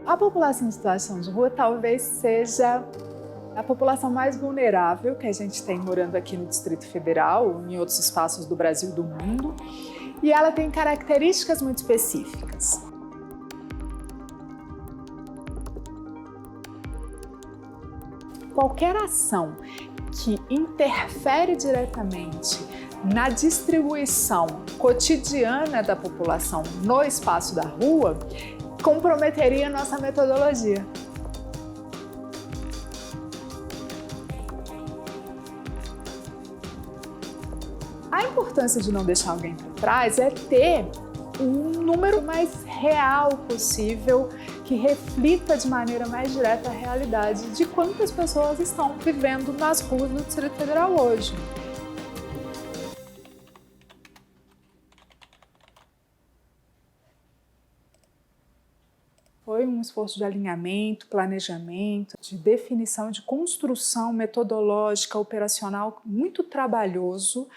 A população em situação de rua talvez seja a população mais vulnerável que a gente tem morando aqui no Distrito Federal, em outros espaços do Brasil e do mundo, e ela tem características muito específicas. Qualquer ação que interfere diretamente na distribuição cotidiana da população no espaço da rua comprometeria a nossa metodologia. A importância de não deixar alguém para trás é ter um número mais real possível que reflita de maneira mais direta a realidade de quantas pessoas estão vivendo nas ruas do Distrito Federal hoje. Foi um esforço de alinhamento, planejamento, de definição, de construção metodológica, operacional muito trabalhoso,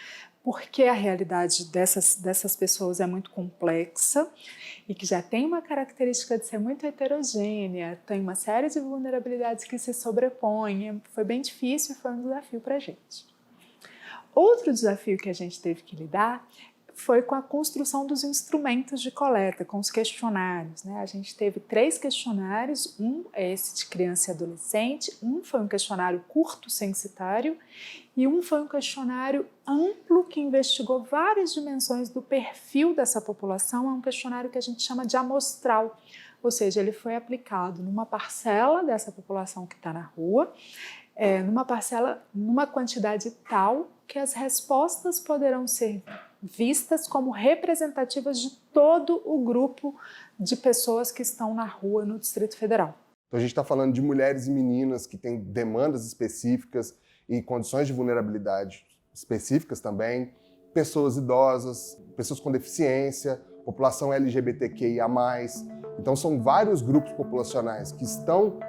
porque a realidade dessas pessoas é muito complexa e que já tem uma característica de ser muito heterogênea, tem uma série de vulnerabilidades que se sobrepõem. Foi bem difícil e foi um desafio para a gente. Outro desafio que a gente teve que lidar foi com a construção dos instrumentos de coleta, com os questionários, né? A gente teve 3 questionários, um é esse de criança e adolescente, um foi um questionário curto censitário e um foi um questionário amplo que investigou várias dimensões do perfil dessa população. É um questionário que a gente chama de amostral, ou seja, ele foi aplicado numa parcela dessa população que está na rua, numa parcela, numa quantidade tal que as respostas poderão ser vistas como representativas de todo o grupo de pessoas que estão na rua no Distrito Federal. Então a gente está falando de mulheres e meninas que têm demandas específicas e condições de vulnerabilidade específicas também, pessoas idosas, pessoas com deficiência, população LGBTQIA+. Então são vários grupos populacionais que estão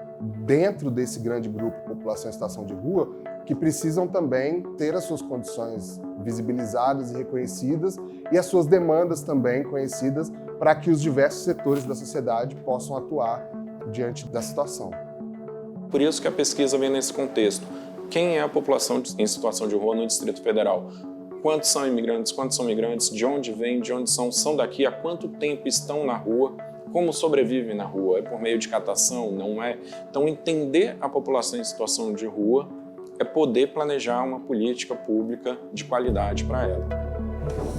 dentro desse grande grupo população em situação de rua que precisam também ter as suas condições visibilizadas e reconhecidas e as suas demandas também conhecidas para que os diversos setores da sociedade possam atuar diante da situação. Por isso que a pesquisa vem nesse contexto. Quem é a população em situação de rua no Distrito Federal? Quantos são imigrantes, quantos são migrantes, de onde vêm, de onde são daqui, há quanto tempo estão na rua, como sobrevivem na rua, é por meio de catação, não é? Então entender a população em situação de rua é poder planejar uma política pública de qualidade para ela.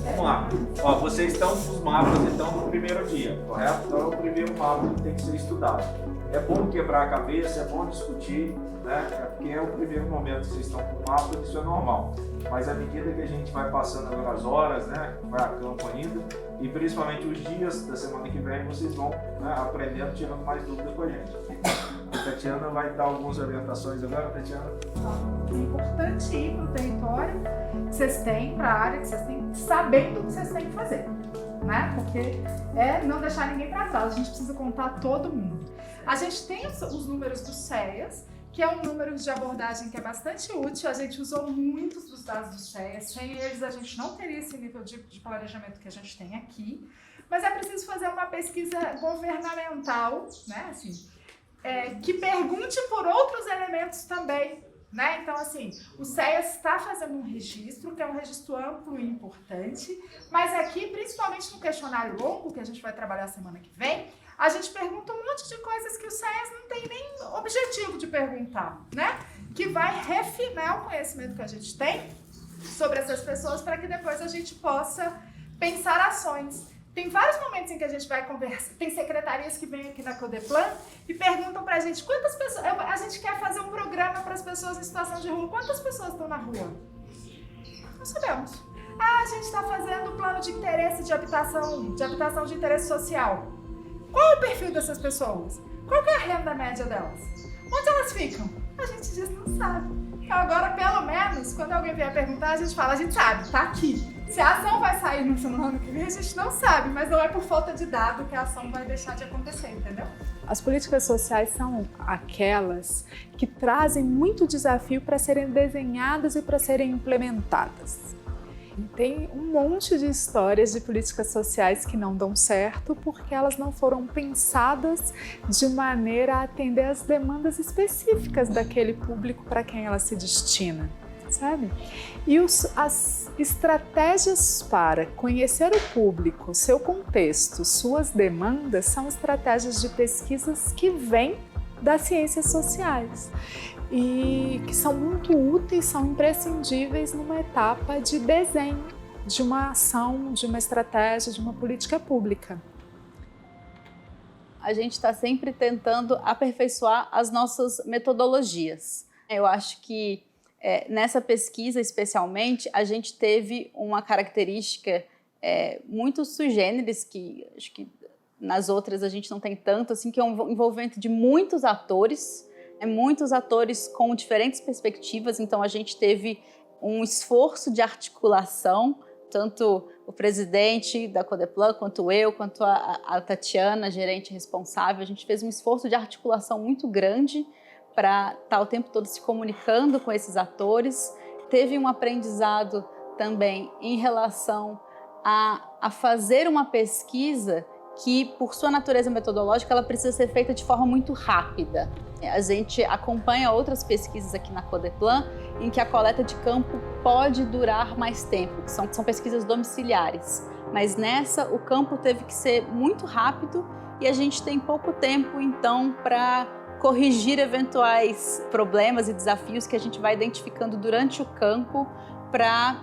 Vamos lá. Ó, vocês estão com os mapas então no primeiro dia, correto? Então é o primeiro mapa que tem que ser estudado. É bom quebrar a cabeça, é bom discutir, né? Porque é o primeiro momento que vocês estão com o mapa, isso é normal. Mas à medida que a gente vai passando agora as horas, né? Vai a campo ainda, e principalmente os dias da semana que vem, vocês vão, né, aprendendo, tirando mais dúvidas com a gente. A Tatiana vai dar algumas orientações agora, Tatiana. É importante ir para o território que vocês têm, para a área que vocês têm, sabendo o que vocês têm que fazer, né? Porque é não deixar ninguém para trás, a gente precisa contar todo mundo. A gente tem os números do CEAS, que é um número de abordagem que é bastante útil, a gente usou muitos dos dados do CEAS, sem eles a gente não teria esse nível de planejamento que a gente tem aqui, mas é preciso fazer uma pesquisa governamental, né, assim, que pergunte por outros elementos também, né? Então, assim, o CEAS está fazendo um registro, que é um registro amplo e importante, mas aqui, principalmente no questionário longo, que a gente vai trabalhar semana que vem, a gente pergunta um monte de coisas que o CEAS não tem nem objetivo de perguntar, né? Que vai refinar o conhecimento que a gente tem sobre essas pessoas para que depois a gente possa pensar ações. Tem vários momentos em que a gente vai conversar, tem secretarias que vêm aqui na Codeplan e perguntam pra gente quantas pessoas, a gente quer fazer um programa para as pessoas em situação de rua, quantas pessoas estão na rua? Não sabemos. Ah, a gente está fazendo plano de interesse de habitação de interesse social. Qual é o perfil dessas pessoas? Qual que é a renda média delas? Onde elas ficam? A gente diz não sabe. Então agora, pelo menos, quando alguém vier perguntar, a gente fala, a gente sabe, tá aqui. Se a ação vai sair no ano que vem, a gente não sabe, mas não é por falta de dado que a ação vai deixar de acontecer, entendeu? As políticas sociais são aquelas que trazem muito desafio para serem desenhadas e para serem implementadas. Tem um monte de histórias de políticas sociais que não dão certo porque elas não foram pensadas de maneira a atender às demandas específicas daquele público para quem ela se destina, sabe? E as estratégias para conhecer o público, seu contexto, suas demandas, são estratégias de pesquisas que vêm das ciências sociais e que são muito úteis, são imprescindíveis numa etapa de desenho de uma ação, de uma estratégia, de uma política pública. A gente está sempre tentando aperfeiçoar as nossas metodologias. Eu acho que nessa pesquisa, especialmente, a gente teve uma característica muito sui generis, que acho que nas outras a gente não tem tanto, assim, que é um envolvimento de muitos atores com diferentes perspectivas. Então a gente teve um esforço de articulação, tanto o presidente da Codeplan, quanto eu, quanto a Tatiana, gerente responsável. A gente fez um esforço de articulação muito grande para estar o tempo todo se comunicando com esses atores. Teve um aprendizado também em relação a fazer uma pesquisa que, por sua natureza metodológica, ela precisa ser feita de forma muito rápida. A gente acompanha outras pesquisas aqui na Codeplan em que a coleta de campo pode durar mais tempo, que são pesquisas domiciliares. Mas nessa, o campo teve que ser muito rápido e a gente tem pouco tempo, então, para corrigir eventuais problemas e desafios que a gente vai identificando durante o campo para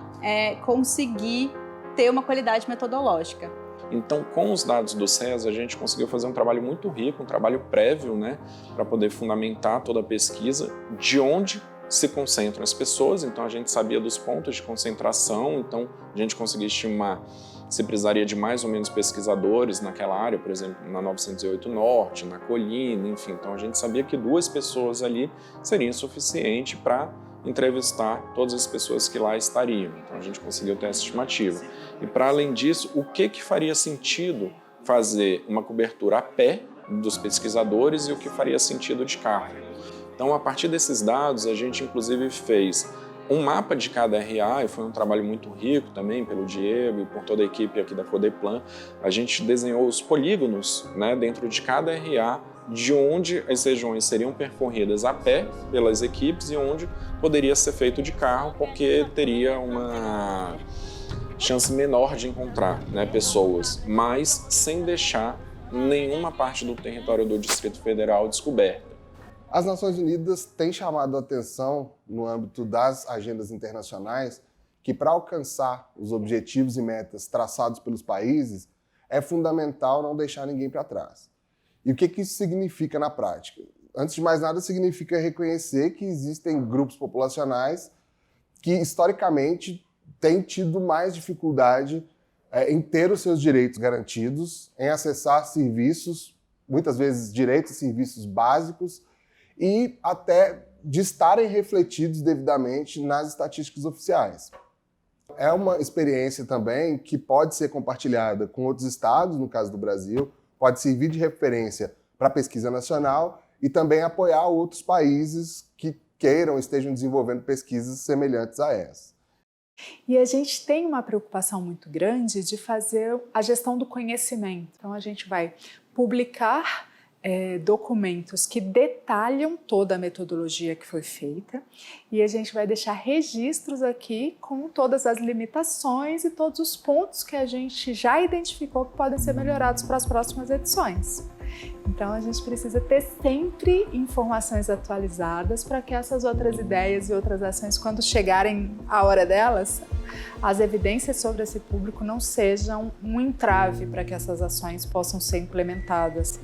conseguir ter uma qualidade metodológica. Então, com os dados do SES, a gente conseguiu fazer um trabalho muito rico, um trabalho prévio, né, para poder fundamentar toda a pesquisa, de onde se concentram as pessoas. Então, a gente sabia dos pontos de concentração, então a gente conseguia estimar se precisaria de mais ou menos pesquisadores naquela área, por exemplo, na 908 Norte, na Colina, enfim. Então, a gente sabia que 2 pessoas ali seria suficiente para entrevistar todas as pessoas que lá estariam. Então a gente conseguiu ter essa estimativa. E para além disso, o que faria sentido fazer uma cobertura a pé dos pesquisadores e o que faria sentido de carro. Então, a partir desses dados, a gente inclusive fez um mapa de cada RA, e foi um trabalho muito rico também pelo Diego e por toda a equipe aqui da Codeplan. A gente desenhou os polígonos, né, dentro de cada RA, de onde as regiões seriam percorridas a pé pelas equipes e onde poderia ser feito de carro, porque teria uma chance menor de encontrar, né, pessoas, mas sem deixar nenhuma parte do território do Distrito Federal descoberta. As Nações Unidas têm chamado a atenção, no âmbito das agendas internacionais, que para alcançar os objetivos e metas traçados pelos países, é fundamental não deixar ninguém para trás. E o que isso significa na prática? Antes de mais nada, significa reconhecer que existem grupos populacionais que, historicamente, têm tido mais dificuldade em ter os seus direitos garantidos, em acessar serviços, muitas vezes direitos e serviços básicos, e até de estarem refletidos devidamente nas estatísticas oficiais. É uma experiência também que pode ser compartilhada com outros estados, no caso do Brasil, pode servir de referência para a pesquisa nacional e também apoiar outros países que queiram, estejam desenvolvendo pesquisas semelhantes a essa. E a gente tem uma preocupação muito grande de fazer a gestão do conhecimento. Então a gente vai publicar documentos que detalham toda a metodologia que foi feita e a gente vai deixar registros aqui com todas as limitações e todos os pontos que a gente já identificou que podem ser melhorados para as próximas edições. Então a gente precisa ter sempre informações atualizadas para que essas outras ideias e outras ações, quando chegarem a hora delas, as evidências sobre esse público não sejam um entrave para que essas ações possam ser implementadas.